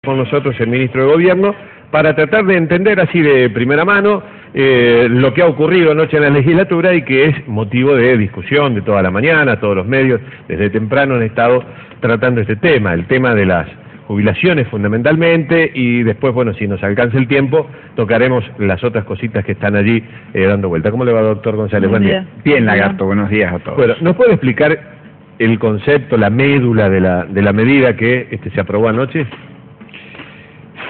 Con nosotros el ministro de Gobierno para tratar de entender así de primera mano lo que ha ocurrido anoche en la legislatura y que es motivo de discusión de toda la mañana. Todos los medios desde temprano han estado tratando este tema, el tema de las jubilaciones fundamentalmente, y después, bueno, si nos alcanza el tiempo, tocaremos las otras cositas que están allí dando vuelta. ¿Cómo le va, doctor González? Buen día. Bien, Lagarto, buenos días a todos. Bueno, ¿nos puede explicar el concepto, la médula de la medida que se aprobó anoche?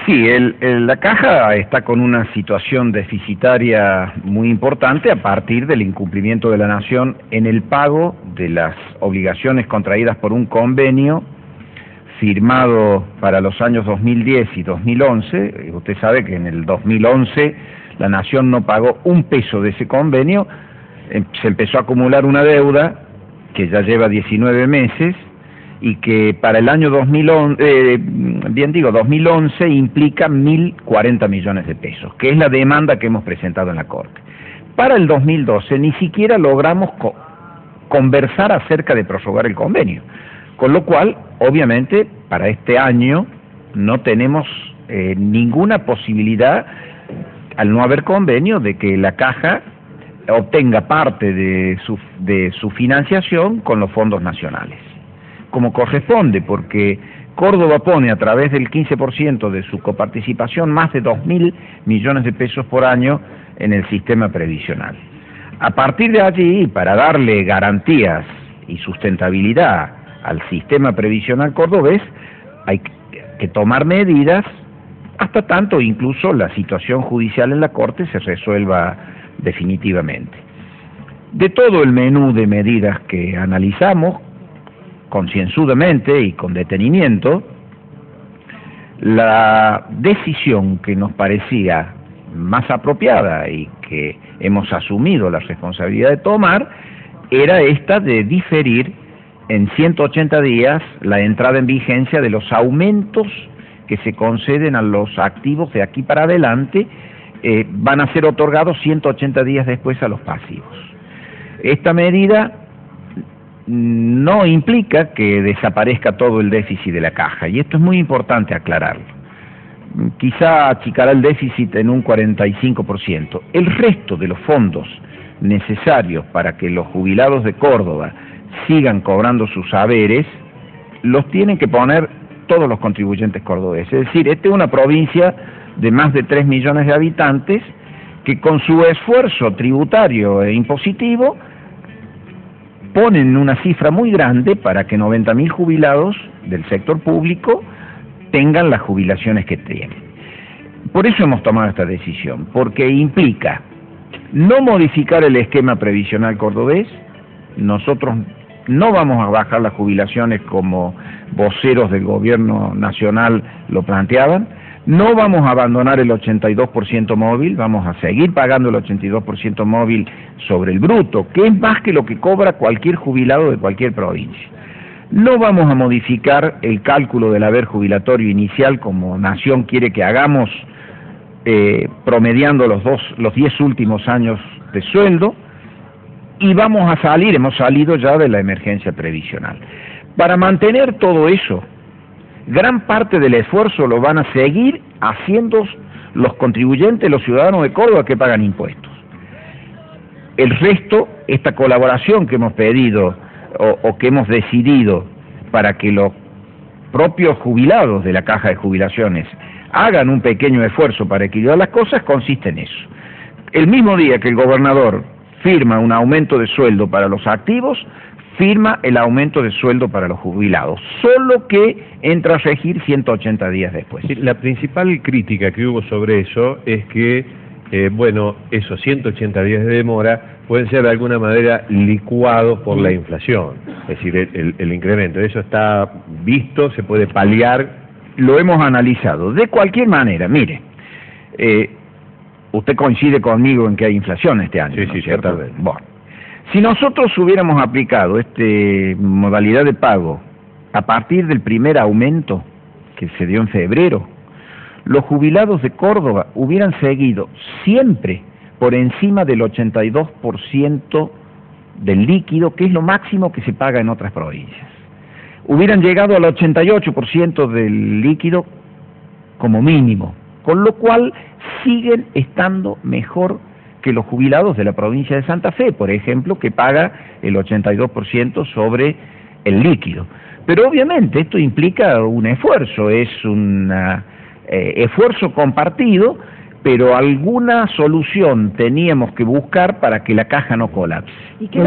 Sí, la Caja está con una situación deficitaria muy importante a partir del incumplimiento de la Nación en el pago de las obligaciones contraídas por un convenio firmado para los años 2010 y 2011. Usted sabe que en el 2011 la Nación no pagó un peso de ese convenio, se empezó a acumular una deuda que ya lleva 19 meses, y que para el año 2011 implica 1.040 millones de pesos, que es la demanda que hemos presentado en la Corte. Para el 2012 ni siquiera logramos conversar acerca de prorrogar el convenio, con lo cual, obviamente, para este año no tenemos ninguna posibilidad, al no haber convenio, de que la Caja obtenga parte de su financiación con los fondos nacionales, como corresponde, porque Córdoba pone a través del 15% de su coparticipación más de 2.000 millones de pesos por año en el sistema previsional. A partir de allí, para darle garantías y sustentabilidad al sistema previsional cordobés, hay que tomar medidas hasta tanto incluso la situación judicial en la Corte se resuelva definitivamente. De todo el menú de medidas que analizamos concienzudamente y con detenimiento, la decisión que nos parecía más apropiada y que hemos asumido la responsabilidad de tomar era esta de diferir en 180 días la entrada en vigencia de los aumentos que se conceden a los activos de aquí para adelante. Van a ser otorgados 180 días después a los pasivos. Esta medida no implica que desaparezca todo el déficit de la Caja, y esto es muy importante aclararlo. Quizá achicará el déficit en un 45%. El resto de los fondos necesarios para que los jubilados de Córdoba sigan cobrando sus haberes los tienen que poner todos los contribuyentes cordobeses. Es decir, esta es una provincia de más de 3 millones de habitantes que con su esfuerzo tributario e impositivo ponen una cifra muy grande para que 90.000 jubilados del sector público tengan las jubilaciones que tienen. Por eso hemos tomado esta decisión, porque implica no modificar el esquema previsional cordobés. Nosotros no vamos a bajar las jubilaciones como voceros del gobierno nacional lo planteaban. No vamos a abandonar el 82% móvil, vamos a seguir pagando el 82% móvil sobre el bruto, que es más que lo que cobra cualquier jubilado de cualquier provincia. No vamos a modificar el cálculo del haber jubilatorio inicial como Nación quiere que hagamos, promediando los 10 últimos años de sueldo, y hemos salido ya de la emergencia previsional. Para mantener todo eso, gran parte del esfuerzo lo van a seguir haciendo los contribuyentes, los ciudadanos de Córdoba que pagan impuestos. El resto, esta colaboración que hemos pedido o que hemos decidido para que los propios jubilados de la Caja de Jubilaciones hagan un pequeño esfuerzo para equilibrar las cosas, consiste en eso. El mismo día que el gobernador firma un aumento de sueldo para los activos, firma el aumento de sueldo para los jubilados, solo que entra a regir 180 días después. Sí, la principal crítica que hubo sobre eso es que, esos 180 días de demora pueden ser de alguna manera licuados por la inflación, es decir, el incremento. Eso está visto, se puede paliar. Lo hemos analizado. De cualquier manera, mire, usted coincide conmigo en que hay inflación este año, sí, ¿no sí, es cierto? ciertamente. Bueno. Si nosotros hubiéramos aplicado esta modalidad de pago a partir del primer aumento que se dio en febrero, los jubilados de Córdoba hubieran seguido siempre por encima del 82% del líquido, que es lo máximo que se paga en otras provincias. Hubieran llegado al 88% del líquido como mínimo, con lo cual siguen estando mejor que los jubilados de la provincia de Santa Fe, por ejemplo, que paga el 82% sobre el líquido. Pero obviamente esto implica un esfuerzo, es un esfuerzo compartido, pero alguna solución teníamos que buscar para que la caja no colapse. ¿Y qué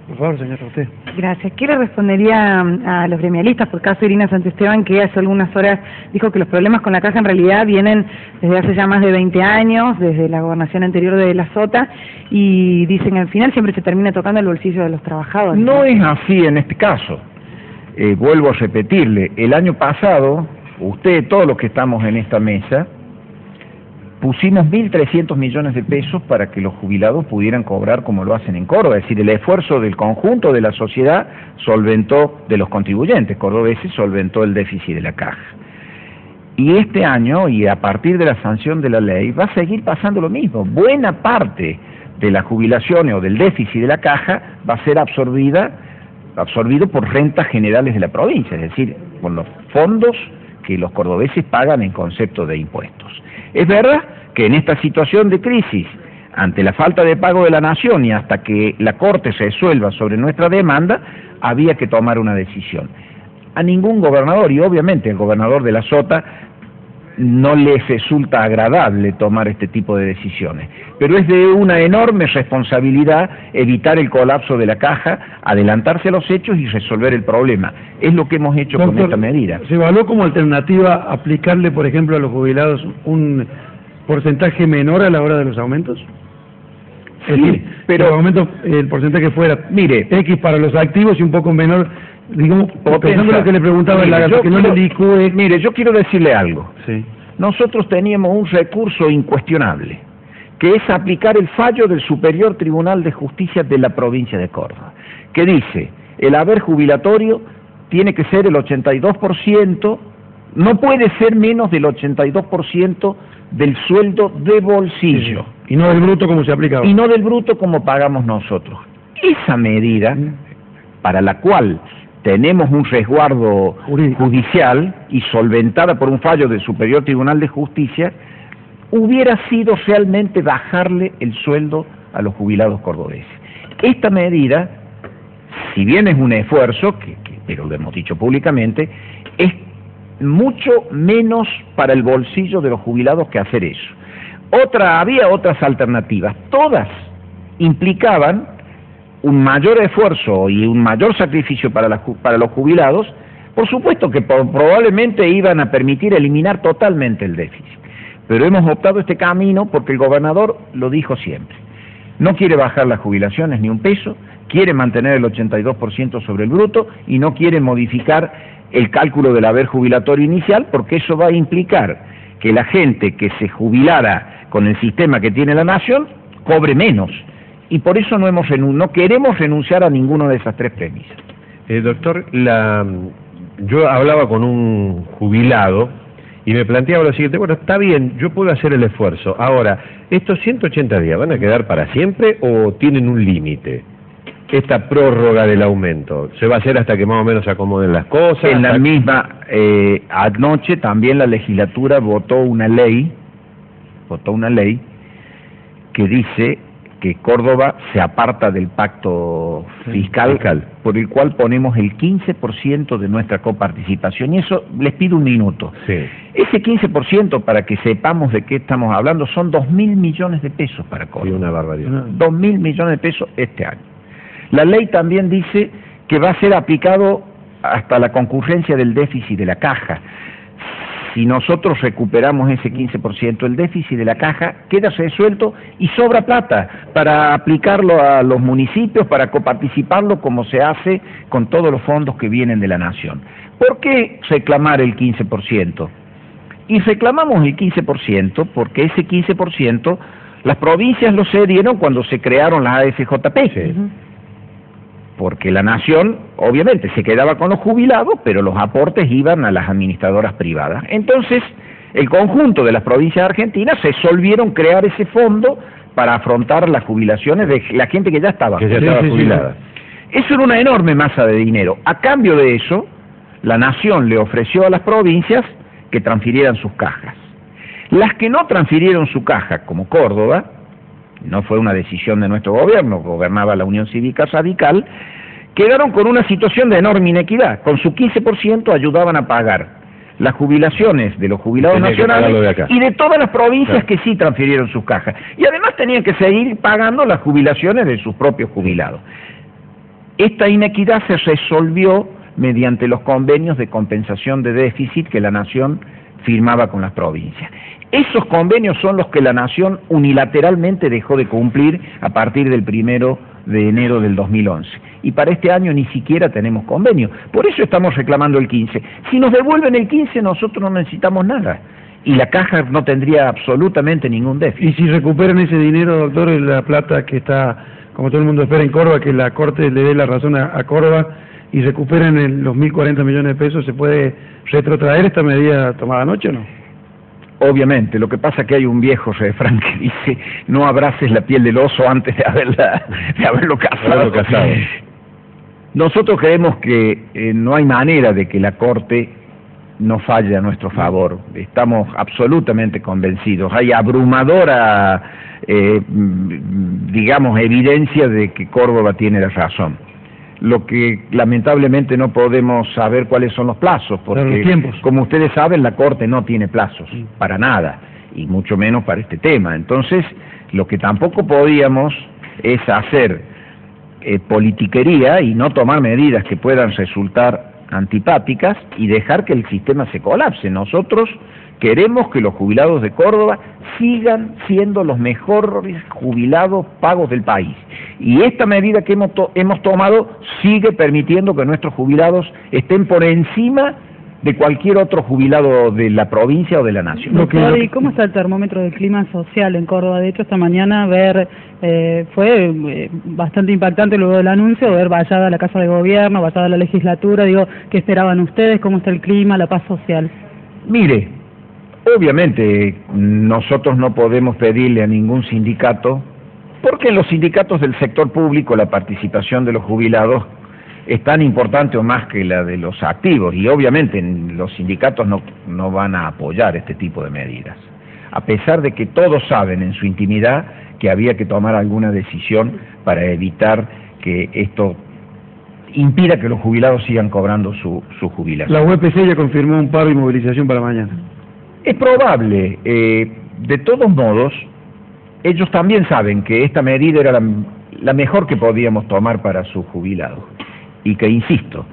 por favor, señora, usted. Gracias. ¿Qué le respondería a los gremialistas, por caso Irina Santisteban, que hace algunas horas dijo que los problemas con la caja en realidad vienen desde hace ya más de 20 años, desde la gobernación anterior de la Sota, y dicen que al final siempre se termina tocando el bolsillo de los trabajadores? No es así en este caso. Vuelvo a repetirle, el año pasado, usted, todos los que estamos en esta mesa, pusimos 1.300 millones de pesos para que los jubilados pudieran cobrar como lo hacen en Córdoba, es decir, el esfuerzo del conjunto de la sociedad solventó, de los contribuyentes cordobeses, solventó el déficit de la caja. Y este año, y a partir de la sanción de la ley, va a seguir pasando lo mismo. Buena parte de las jubilaciones o del déficit de la caja va a ser absorbido por rentas generales de la provincia, es decir, por los fondos que los cordobeses pagan en concepto de impuestos. Es verdad que en esta situación de crisis, ante la falta de pago de la Nación y hasta que la Corte se resuelva sobre nuestra demanda, había que tomar una decisión. A ningún gobernador, y obviamente el gobernador de la Sota, no les resulta agradable tomar este tipo de decisiones, pero es de una enorme responsabilidad evitar el colapso de la caja, adelantarse a los hechos y resolver el problema. Es lo que hemos hecho con esta medida. ¿Se evaluó como alternativa aplicarle, por ejemplo, a los jubilados un porcentaje menor a la hora de los aumentos? Es decir, pero el porcentaje fuera, mire, X para los activos y un poco menor, digamos, pensando lo que le preguntaba, mire, yo quiero decirle algo. Sí. Nosotros teníamos un recurso incuestionable, que es aplicar el fallo del Superior Tribunal de Justicia de la provincia de Córdoba, que dice, el haber jubilatorio tiene que ser el 82%, no puede ser menos del 82% del sueldo de bolsillo. Sí. Y no del bruto como se aplicaba. Y no del bruto como pagamos nosotros. Esa medida, para la cual tenemos un resguardo judicial y solventada por un fallo del Superior Tribunal de Justicia, hubiera sido realmente bajarle el sueldo a los jubilados cordobeses. Esta medida, si bien es un esfuerzo, pero lo hemos dicho públicamente, es mucho menos para el bolsillo de los jubilados que hacer eso. Había otras alternativas, todas implicaban un mayor esfuerzo y un mayor sacrificio para los jubilados, por supuesto que probablemente iban a permitir eliminar totalmente el déficit. Pero hemos optado este camino porque el gobernador lo dijo siempre. No quiere bajar las jubilaciones ni un peso, quiere mantener el 82% sobre el bruto y no quiere modificar el cálculo del haber jubilatorio inicial, porque eso va a implicar que la gente que se jubilara con el sistema que tiene la Nación cobre menos. Y por eso no queremos renunciar a ninguna de esas tres premisas. Doctor, yo hablaba con un jubilado y me planteaba lo siguiente: bueno, está bien, yo puedo hacer el esfuerzo. Ahora, ¿estos 180 días van a quedar para siempre o tienen un límite? Esta prórroga del aumento, ¿se va a hacer hasta que más o menos se acomoden las cosas? En la misma, anoche también la legislatura votó una ley que dice que Córdoba se aparta del pacto fiscal por el cual ponemos el 15% de nuestra coparticipación, y eso les pido un minuto. Sí. Ese 15%, para que sepamos de qué estamos hablando, son 2.000 millones de pesos para Córdoba. Sí, una barbaridad. 2.000 millones de pesos este año. La ley también dice que va a ser aplicado hasta la concurrencia del déficit de la caja. Si nosotros recuperamos ese 15%, el déficit de la caja queda resuelto y sobra plata para aplicarlo a los municipios, para coparticiparlo como se hace con todos los fondos que vienen de la Nación. ¿Por qué reclamar el 15%? Y reclamamos el 15% porque ese 15% las provincias lo cedieron cuando se crearon las AFJP. Sí. Porque la Nación, obviamente, se quedaba con los jubilados, pero los aportes iban a las administradoras privadas. Entonces, el conjunto de las provincias argentinas resolvieron crear ese fondo para afrontar las jubilaciones de la gente que ya estaba jubilada. Eso era una enorme masa de dinero. A cambio de eso, la Nación le ofreció a las provincias que transfirieran sus cajas. Las que no transfirieron su caja, como Córdoba, no fue una decisión de nuestro gobierno, gobernaba la Unión Cívica Radical, quedaron con una situación de enorme inequidad. Con su 15% ayudaban a pagar las jubilaciones de los jubilados nacionales y de todas las provincias que sí transfirieron sus cajas. Y además tenían que seguir pagando las jubilaciones de sus propios jubilados. Esta inequidad se resolvió mediante los convenios de compensación de déficit que la Nación firmaba con las provincias. Esos convenios son los que la Nación unilateralmente dejó de cumplir a partir del 1 de enero del 2011. Y para este año ni siquiera tenemos convenio. Por eso estamos reclamando el 15. Si nos devuelven el 15, nosotros no necesitamos nada. Y la caja no tendría absolutamente ningún déficit. Y si recuperan ese dinero, doctor, la plata que está, como todo el mundo espera en Córdoba, que la Corte le dé la razón a Córdoba, y recuperan los 1.040 millones de pesos, ¿se puede retrotraer esta medida tomada anoche o no? Obviamente, lo que pasa es que hay un viejo refrán que dice: no abraces la piel del oso antes de haberlo cazado. Nosotros creemos que no hay manera de que la Corte no falle a nuestro favor. Estamos absolutamente convencidos. Hay abrumadora, digamos, evidencia de que Córdoba tiene la razón. Lo que lamentablemente no podemos saber cuáles son los plazos, porque como ustedes saben, la Corte no tiene plazos para nada, y mucho menos para este tema. Entonces, lo que tampoco podíamos es hacer politiquería y no tomar medidas que puedan resultar antipáticas y dejar que el sistema se colapse. Nosotros queremos que los jubilados de Córdoba sigan siendo los mejores jubilados pagos del país. Y esta medida que hemos tomado sigue permitiendo que nuestros jubilados estén por encima de cualquier otro jubilado de la provincia o de la nación. Doctor, ¿y cómo está el termómetro del clima social en Córdoba? De hecho, esta mañana fue bastante impactante luego del anuncio, ver vallada la Casa de Gobierno, vallada la legislatura. Digo, ¿qué esperaban ustedes? ¿Cómo está el clima, la paz social? Mire, obviamente nosotros no podemos pedirle a ningún sindicato, porque en los sindicatos del sector público la participación de los jubilados es tan importante o más que la de los activos, y obviamente los sindicatos no van a apoyar este tipo de medidas, a pesar de que todos saben en su intimidad que había que tomar alguna decisión para evitar que esto impida que los jubilados sigan cobrando su jubilación. La UPC ya confirmó un paro y movilización para mañana. Es probable. De todos modos, ellos también saben que esta medida era la mejor que podíamos tomar para sus jubilados, y que, insisto,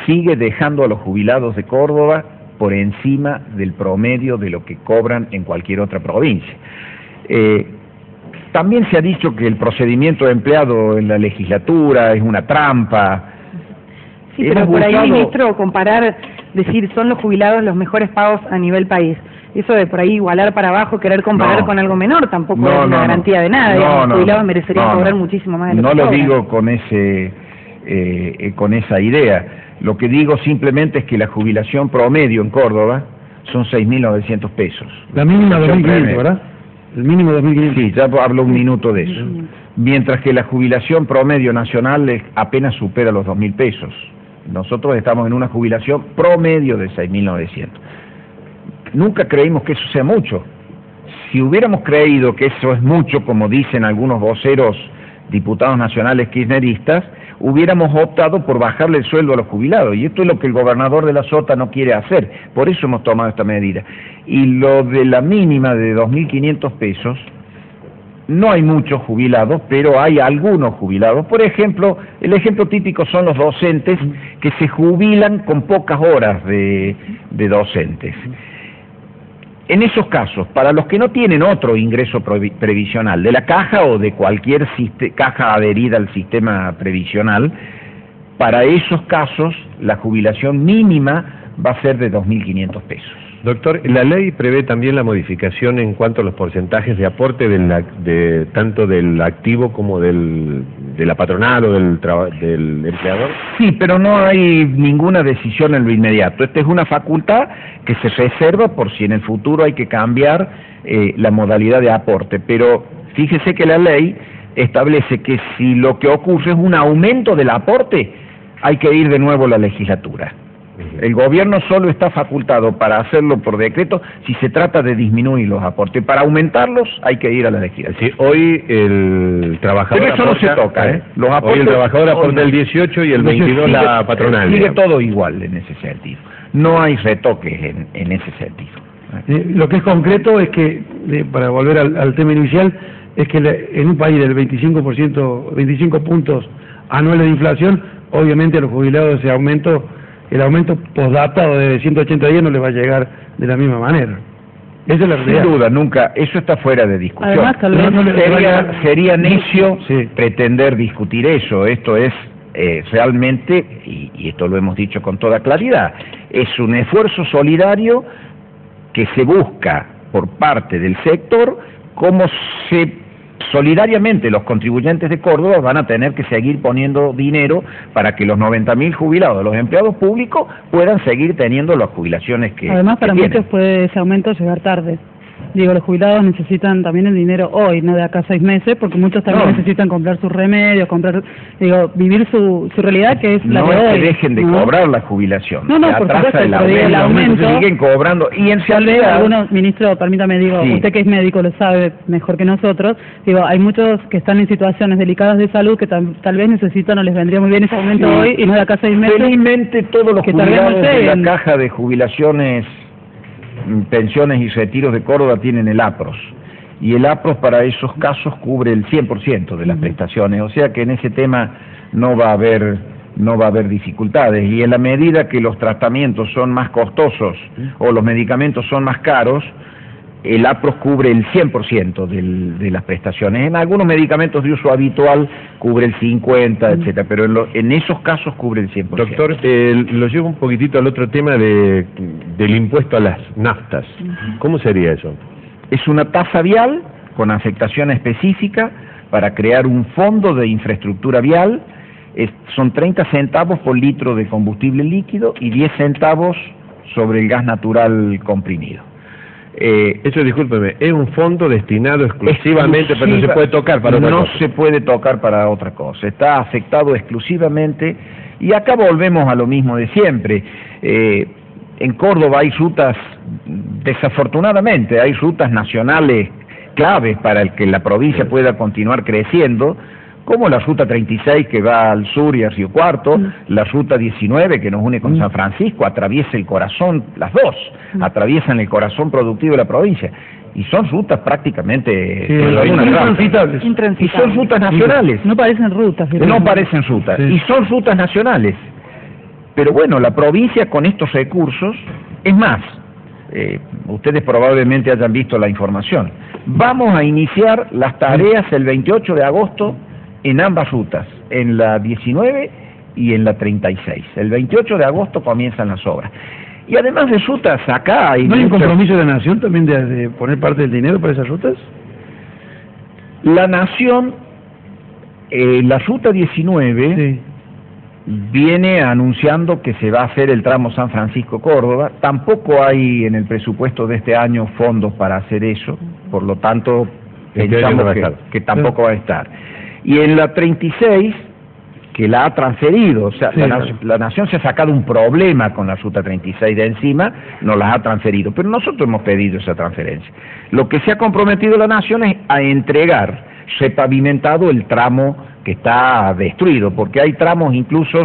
sigue dejando a los jubilados de Córdoba por encima del promedio de lo que cobran en cualquier otra provincia. También se ha dicho que el procedimiento empleado en la legislatura es una trampa. Sí, pero por ahí, ministro, comparar, decir, son los jubilados los mejores pagos a nivel país. Eso de por ahí igualar para abajo, querer comparar con algo menor, tampoco es una garantía de nada. Los jubilados merecerían cobrar muchísimo más de lo que cobran. No lo digo con esa idea. Lo que digo simplemente es que la jubilación promedio en Córdoba son 6.900 pesos. La mínima 2.500, ¿verdad? El mínimo 2.500. Sí, ya hablo un minuto de eso. Mientras que la jubilación promedio nacional apenas supera los 2.000 pesos. Nosotros estamos en una jubilación promedio de 6.900. Nunca creímos que eso sea mucho. Si hubiéramos creído que eso es mucho, como dicen algunos voceros diputados nacionales kirchneristas, hubiéramos optado por bajarle el sueldo a los jubilados, y esto es lo que el gobernador de la Sota no quiere hacer. Por eso hemos tomado esta medida. Y lo de la mínima de 2.500 pesos, no hay muchos jubilados, pero hay algunos jubilados. Por ejemplo, el ejemplo típico son los docentes que se jubilan con pocas horas de docentes. En esos casos, para los que no tienen otro ingreso previsional, de la caja o de cualquier caja adherida al sistema previsional, para esos casos la jubilación mínima va a ser de 2.500 pesos. Doctor, la ley prevé también la modificación en cuanto a los porcentajes de aporte tanto del activo como de la patronal o del empleador. Sí, pero no hay ninguna decisión en lo inmediato. Esta es una facultad que se reserva por si en el futuro hay que cambiar la modalidad de aporte. Pero fíjese que la ley establece que si lo que ocurre es un aumento del aporte, hay que ir de nuevo a la legislatura. El gobierno solo está facultado para hacerlo por decreto si se trata de disminuir los aportes. Para aumentarlos hay que ir a la legislatura. Sí, hoy el trabajador Pero eso no se toca, Los hoy el trabajador aporta el 18 y el 22 la patronal. Sigue todo igual en ese sentido. No hay retoques en ese sentido. Lo que es concreto es que, para volver al tema inicial, es que en un país del 25%, 25 puntos anuales de inflación, obviamente a los jubilados el aumento postdata o de 180 días no les va a llegar de la misma manera. Esa es la realidad. Sin duda, nunca, eso está fuera de discusión. Además, tal vez sería necio pretender discutir eso. Esto es realmente, y esto lo hemos dicho con toda claridad, es un esfuerzo solidario que se busca por parte del sector, como solidariamente los contribuyentes de Córdoba van a tener que seguir poniendo dinero para que los 90.000 jubilados, los empleados públicos, puedan seguir teniendo las jubilaciones que Además, para tienen. muchos puede ese aumento llegar tarde. Digo, los jubilados necesitan también el dinero hoy, no de acá a 6 meses, porque muchos también necesitan comprar sus remedios, vivir su realidad, que es la de hoy. No es que dejen de cobrar la jubilación. No, se por atrasa supuesto, el aumento. Se siguen cobrando. Y en Tal vez realidad, algunos, ministro, permítame, usted que es médico lo sabe mejor que nosotros, hay muchos que están en situaciones delicadas de salud que tal vez necesitan o les vendría muy bien ese aumento hoy y no de acá a 6 meses. Felizmente todos los que tal vez jubilados no de la caja de jubilaciones, pensiones y retiros de Córdoba tienen el APROS, y el APROS para esos casos cubre el 100% de las prestaciones, o sea que en ese tema no va a haber dificultades, y en la medida que los tratamientos son más costosos o los medicamentos son más caros, el APROS cubre el 100% de las prestaciones. En algunos medicamentos de uso habitual cubre el 50%, etcétera, pero en esos casos cubre el 100%. Doctor, lo llevo un poquitito al otro tema del impuesto a las naftas. ¿Cómo sería eso? Es una tasa vial con afectación específica para crear un fondo de infraestructura vial. Son 30 centavos por litro de combustible líquido y 10 centavos sobre el gas natural comprimido. Eso, discúlpeme, es un fondo destinado exclusivamente, pero no se puede tocar para otra cosa. No se puede tocar para otra cosa, está afectado exclusivamente, y acá volvemos a lo mismo de siempre. En Córdoba hay rutas, desafortunadamente, hay rutas nacionales claves para el que la provincia pueda continuar creciendo, como la ruta 36 que va al sur y a Río Cuarto, la ruta 19 que nos une con San Francisco, atraviesa el corazón, las dos, atraviesan el corazón productivo de la provincia, y son rutas prácticamente intransitables. Y son rutas nacionales. No parecen rutas. No parecen rutas, y son rutas nacionales. Pero bueno, la provincia con estos recursos, es más, ustedes probablemente hayan visto la información, vamos a iniciar las tareas el 28 de agosto en ambas rutas, en la 19 y en la 36. El 28 de agosto comienzan las obras. Y además de rutas, acá hay... ¿No hay un compromiso de la Nación también de poner parte del dinero para esas rutas? La Nación, la ruta 19... viene anunciando que se va a hacer el tramo San Francisco-Córdoba. Tampoco hay en el presupuesto de este año fondos para hacer eso, por lo tanto pensamos que tampoco va a estar. Y en la 36, que la ha transferido, o sea, la Nación se ha sacado un problema con la ruta 36 de encima, nos las ha transferido, pero nosotros hemos pedido esa transferencia. Lo que se ha comprometido la Nación es a entregar repavimentado el tramo que está destruido, porque hay tramos incluso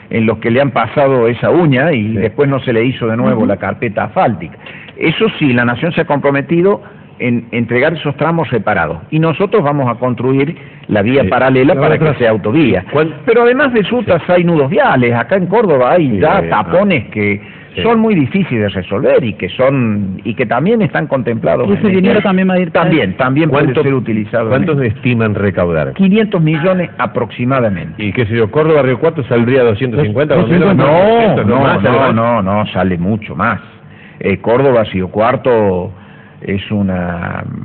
en los que le han pasado esa uña y después no se le hizo de nuevo la carpeta asfáltica. Eso sí, la Nación se ha comprometido en entregar esos tramos reparados, y nosotros vamos a construir la vía paralela para que sea autovía. Pero además de rutas hay nudos viales. Acá en Córdoba hay ya tapones que son muy difíciles de resolver y que también están contemplados. Y ese dinero también va a ir también puede ser utilizado. ¿Cuántos estiman recaudar? 500 millones aproximadamente. ¿Y qué sé yo, Córdoba, Río Cuarto saldría 250? No, sale mucho más. Córdoba, Río Cuarto es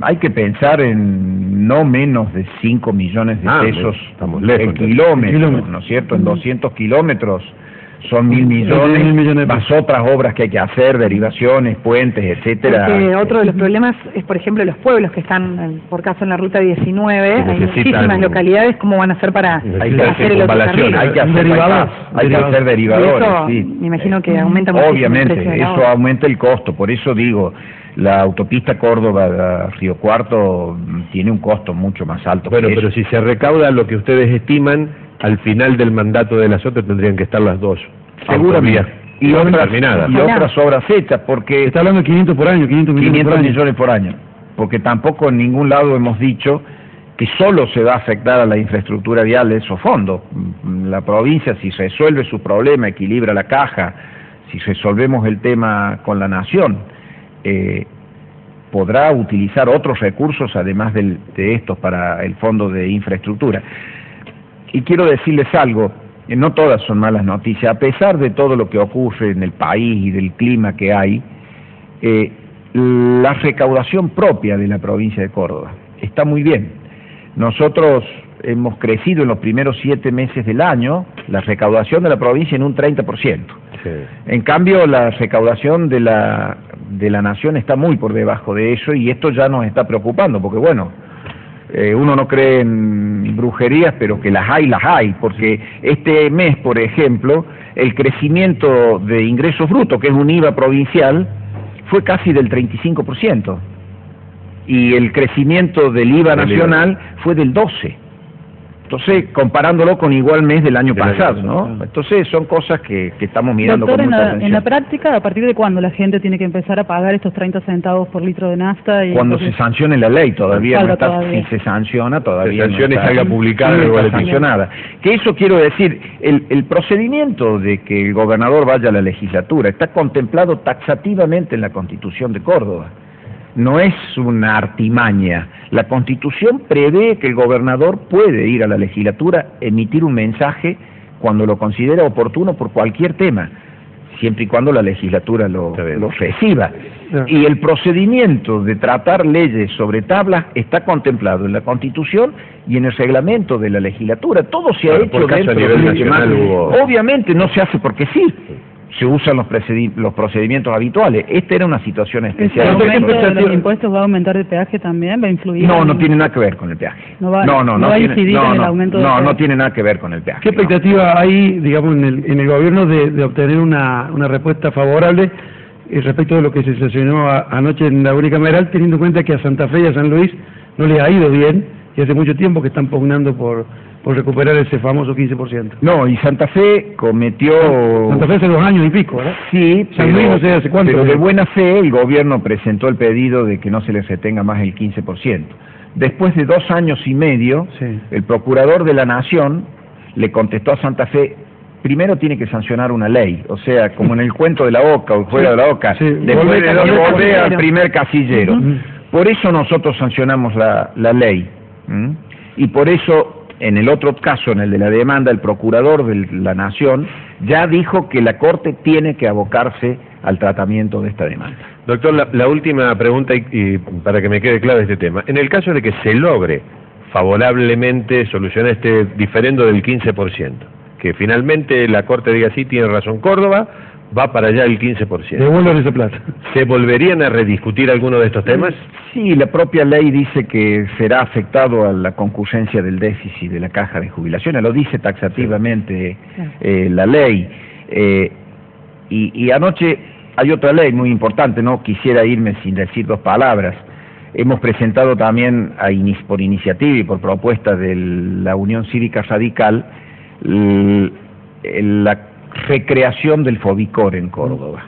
hay que pensar en no menos de 5 millones de pesos estamos lejos, el kilómetro, ¿no es cierto? En 200 kilómetros Son 1.000 millones, más otras obras que hay que hacer, derivaciones, puentes, etcétera. Porque otro de los problemas es, por ejemplo, los pueblos que están, por caso, en la ruta 19, hay muchísimas localidades, ¿cómo van a hacer para hacer el otro carril? Hay que hacer derivadores, eso, sí. Me imagino que aumenta mucho. Obviamente, eso aumenta el costo, por eso digo, la autopista Córdoba-Río Cuarto tiene un costo mucho más alto. Bueno, pero si se recauda lo que ustedes estiman, al final del mandato de las otras tendrían que estar las dos. Seguramente. Y otras obras hechas, porque... Está hablando de 500 por año, 500 millones por año. Porque tampoco en ningún lado hemos dicho que solo se va a afectar a la infraestructura vial de esos fondos. La provincia, si resuelve su problema, equilibra la caja, si resolvemos el tema con la nación, podrá utilizar otros recursos además de estos para el fondo de infraestructura. Y quiero decirles algo, no todas son malas noticias, a pesar de todo lo que ocurre en el país y del clima que hay, la recaudación propia de la provincia de Córdoba está muy bien. Nosotros hemos crecido en los primeros 7 meses del año la recaudación de la provincia en un 30%. Sí. En cambio, la recaudación de la nación está muy por debajo de eso, y esto ya nos está preocupando, porque bueno, uno no cree en brujerías, pero que las hay, porque este mes, por ejemplo, el crecimiento de ingresos brutos, que es un IVA provincial, fue casi del 35%, y el crecimiento del IVA nacional fue del 12%. Entonces, comparándolo con igual mes del año pasado, ¿no? Entonces, son cosas que estamos mirando. Doctor, con mucha atención. En la práctica, ¿a partir de cuándo la gente tiene que empezar a pagar estos 30 centavos por litro de nafta? Cuando se sancione la ley, todavía no está. Si se sanciona, todavía no está. Y salga publicada no está sancionada. Que eso quiero decir, el procedimiento de que el gobernador vaya a la legislatura está contemplado taxativamente en la Constitución de Córdoba. No es una artimaña. La Constitución prevé que el gobernador puede ir a la legislatura, emitir un mensaje cuando lo considera oportuno por cualquier tema, siempre y cuando la legislatura lo reciba. Y el procedimiento de tratar leyes sobre tablas está contemplado en la Constitución y en el reglamento de la legislatura. Todo se ha hecho dentro de Obviamente no se hace porque sí. Se usan los procedimientos habituales. Esta era una situación especial. ¿El aumento de los impuestos va a aumentar el peaje también? ¿Va a influir? No tiene nada que ver con el peaje. No va a incidir en el aumento del peaje. No tiene nada que ver con el peaje. ¿Qué expectativa hay, digamos, en el gobierno de obtener una respuesta favorable respecto de lo que se sesionó anoche en la unicameral, teniendo en cuenta que a Santa Fe y a San Luis no les ha ido bien, y hace mucho tiempo que están pugnando por recuperar ese famoso 15%. No, y Santa Fe cometió... Santa Fe hace 2 años y pico, ¿verdad? Sí, San Luis no sé hace cuánto. Pero de buena fe el gobierno presentó el pedido de que no se les retenga más el 15%. Después de 2 años y medio, el procurador de la Nación le contestó a Santa Fe: primero tiene que sancionar una ley, o sea, como en el cuento de la Oca o fuera de la Oca, después de volver al primer casillero. Por eso nosotros sancionamos la ley. Y por eso, en el otro caso, en el de la demanda, el procurador de la Nación ya dijo que la Corte tiene que abocarse al tratamiento de esta demanda. Doctor, la última pregunta, y para que me quede claro este tema. En el caso de que se logre favorablemente solucionar este diferendo del 15%, que finalmente la Corte diga sí, tiene razón Córdoba, va para allá el 15%. Devuelvan esa plata. ¿Se volverían a rediscutir alguno de estos temas? Sí, la propia ley dice que será afectado a la concurrencia del déficit de la caja de jubilaciones, lo dice taxativamente la ley. Y anoche hay otra ley muy importante, no quisiera irme sin decir 2 palabras. Hemos presentado también por iniciativa y por propuesta de la Unión Cívica Radical la recreación del Fobicor en Córdoba,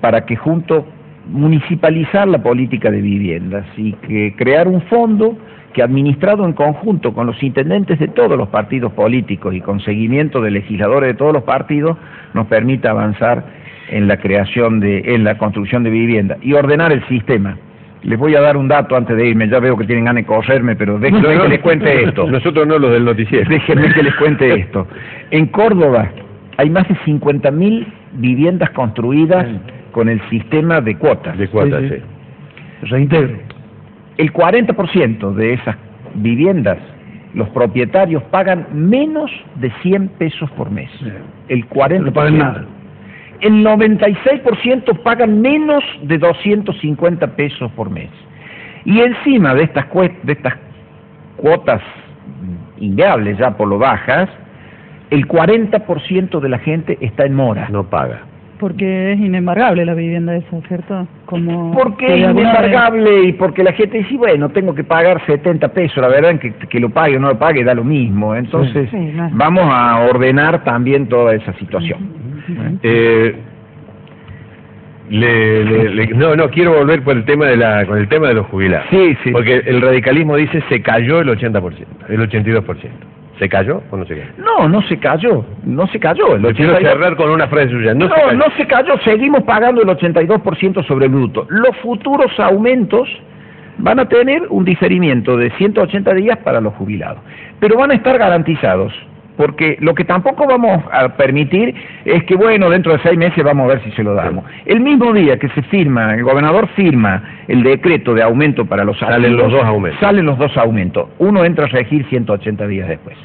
para que junto municipalizar la política de viviendas y que crear un fondo que, administrado en conjunto con los intendentes de todos los partidos políticos y con seguimiento de legisladores de todos los partidos, nos permita avanzar en la creación en la construcción de viviendas y ordenar el sistema. Les voy a dar un dato antes de irme, ya veo que tienen ganas de correrme, pero déjenme que les cuente esto. Nosotros no, los del noticiero. Déjenme que les cuente esto. En Córdoba hay más de 50.000 viviendas construidas con el sistema de cuotas. De cuotas, Reintegro. El 40% de esas viviendas los propietarios pagan menos de 100 pesos por mes. El 40%. No pagan nada. El 96% pagan menos de 250 pesos por mes. Y encima de estas cuotas inviables ya por lo bajas, el 40% de la gente está en mora. No paga. Porque es inembargable la vivienda esa, ¿cierto? Porque es inembargable y porque la gente dice, bueno, tengo que pagar 70 pesos, la verdad que lo pague o no lo pague da lo mismo. Entonces vamos a ordenar también toda esa situación. No, quiero volver por el tema con el tema de los jubilados. Sí. Porque el radicalismo dice se cayó el 80%, el 82%. ¿Se cayó o no se cayó? No se cayó. El Quiero cerrar con una frase suya. No se cayó, seguimos pagando el 82% sobre el bruto. Los futuros aumentos van a tener un diferimiento de 180 días para los jubilados, pero van a estar garantizados, porque lo que tampoco vamos a permitir es que, bueno, dentro de 6 meses vamos a ver si se lo damos. El mismo día que se firma, el gobernador firma el decreto de aumento para los salen los dos aumentos. Salen los dos aumentos. Uno entra a regir 180 días después.